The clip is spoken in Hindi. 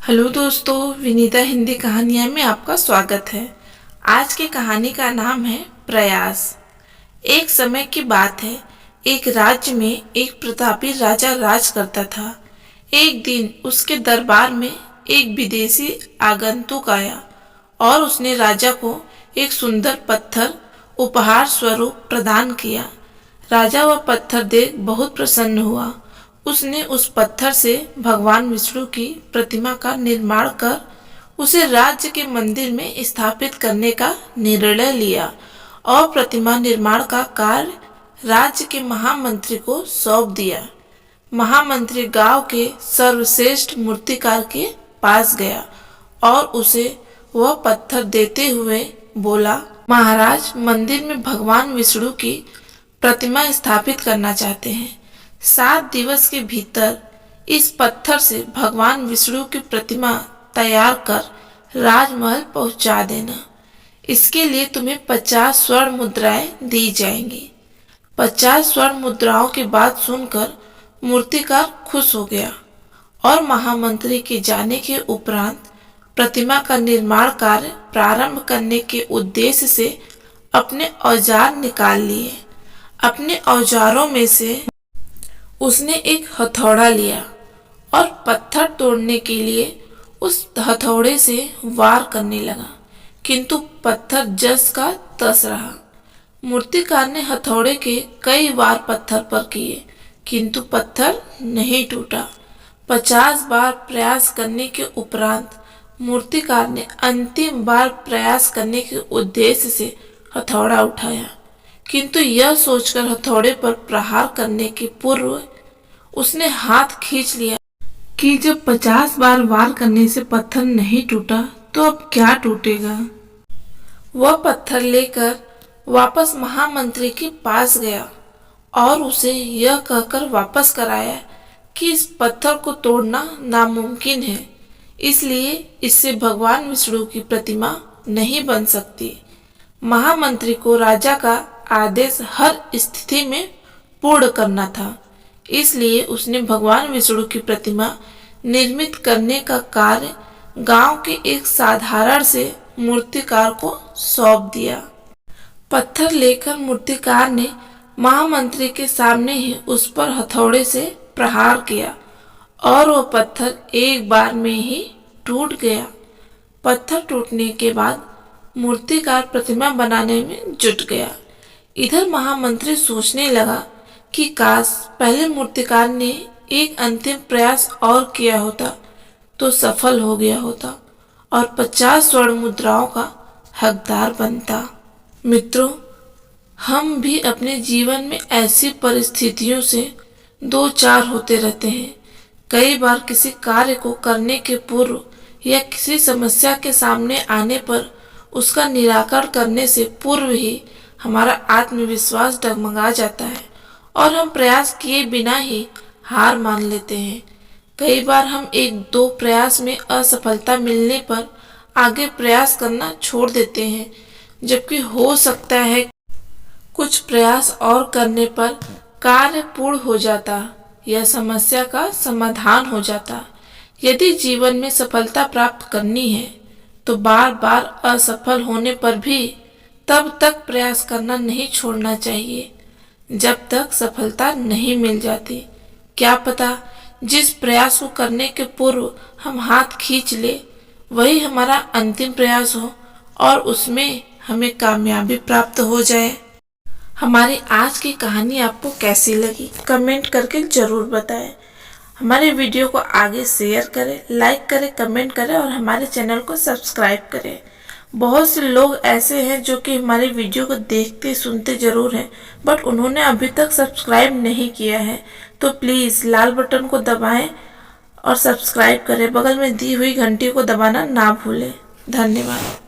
हेलो दोस्तों, विनीता हिंदी कहानियाँ में आपका स्वागत है। आज की कहानी का नाम है प्रयास। एक समय की बात है, एक राज्य में एक प्रतापी राजा राज करता था। एक दिन उसके दरबार में एक विदेशी आगंतुक आया और उसने राजा को एक सुंदर पत्थर उपहार स्वरूप प्रदान किया। राजा वह पत्थर देख बहुत प्रसन्न हुआ। उसने उस पत्थर से भगवान विष्णु की प्रतिमा का निर्माण कर उसे राज्य के मंदिर में स्थापित करने का निर्णय लिया और प्रतिमा निर्माण का कार्य राज्य के महामंत्री को सौंप दिया। महामंत्री गांव के सर्वश्रेष्ठ मूर्तिकार के पास गया और उसे वह पत्थर देते हुए बोला, महाराज, मंदिर में भगवान विष्णु की प्रतिमा स्थापित करना चाहते हैं। 7 दिवस के भीतर इस पत्थर से भगवान विष्णु की प्रतिमा तैयार कर राजमहल पहुंचा देना। इसके लिए तुम्हें 50 स्वर्ण मुद्राएं दी जाएंगी। 50 स्वर्ण मुद्राओं की बात सुनकर मूर्तिकार खुश हो गया और महामंत्री के जाने के उपरांत प्रतिमा का निर्माण कार्य प्रारंभ करने के उद्देश्य से अपने औजार निकाल लिए। अपने औजारों में से उसने एक हथौड़ा लिया और पत्थर तोड़ने के लिए उस हथौड़े से वार करने लगा, किंतु पत्थर जस का तस रहा। मूर्तिकार ने हथौड़े के कई वार पत्थर पर किए, किंतु पत्थर नहीं टूटा। 50 बार प्रयास करने के उपरांत मूर्तिकार ने अंतिम बार प्रयास करने के उद्देश्य से हथौड़ा उठाया, किंतु यह सोचकर हथौड़े पर प्रहार करने के पूर्व उसने हाथ खींच लिया कि जब 50 बार वार करने से पत्थर नहीं टूटा तो अब क्या टूटेगा। वह पत्थर लेकर वापस महामंत्री के पास गया और उसे यह कहकर वापस कराया कि इस पत्थर को तोड़ना नामुमकिन है, इसलिए इससे भगवान विष्णु की प्रतिमा नहीं बन सकती। महामंत्री को राजा का आदेश हर स्थिति में पूर्ण करना था, इसलिए उसने भगवान विष्णु की प्रतिमा निर्मित करने का कार्य गांव के एक साधारण से मूर्तिकार को सौंप दिया। पत्थर लेकर मूर्तिकार ने महामंत्री के सामने ही उस पर हथौड़े से प्रहार किया और वह पत्थर एक बार में ही टूट गया। पत्थर टूटने के बाद मूर्तिकार प्रतिमा बनाने में जुट गया। इधर महामंत्री सोचने लगा कि काश पहले मूर्तिकार ने एक अंतिम प्रयास और किया होता तो सफल हो गया होता और 50 स्वर्ण मुद्राओं का हकदार बनता। मित्रों, हम भी अपने जीवन में ऐसी परिस्थितियों से दो चार होते रहते हैं। कई बार किसी कार्य को करने के पूर्व या किसी समस्या के सामने आने पर उसका निराकरण करने से पूर्व ही हमारा आत्मविश्वास डगमगा जाता है और हम प्रयास किए बिना ही हार मान लेते हैं। कई बार हम 1-2 प्रयास में असफलता मिलने पर आगे प्रयास करना छोड़ देते हैं, जबकि हो सकता है कुछ प्रयास और करने पर कार्य पूर्ण हो जाता या समस्या का समाधान हो जाता। यदि जीवन में सफलता प्राप्त करनी है तो बार बार असफल होने पर भी तब तक प्रयास करना नहीं छोड़ना चाहिए जब तक सफलता नहीं मिल जाती। क्या पता जिस प्रयास को करने के पूर्व हम हाथ खींच ले वही हमारा अंतिम प्रयास हो और उसमें हमें कामयाबी प्राप्त हो जाए। हमारी आज की कहानी आपको कैसी लगी कमेंट करके जरूर बताएं। हमारे वीडियो को आगे शेयर करें, लाइक करें, कमेंट करें और हमारे चैनल को सब्सक्राइब करें। बहुत से लोग ऐसे हैं जो कि हमारे वीडियो को देखते सुनते जरूर हैं, बट उन्होंने अभी तक सब्सक्राइब नहीं किया है, तो प्लीज़ लाल बटन को दबाएं और सब्सक्राइब करें। बगल में दी हुई घंटी को दबाना ना भूलें। धन्यवाद।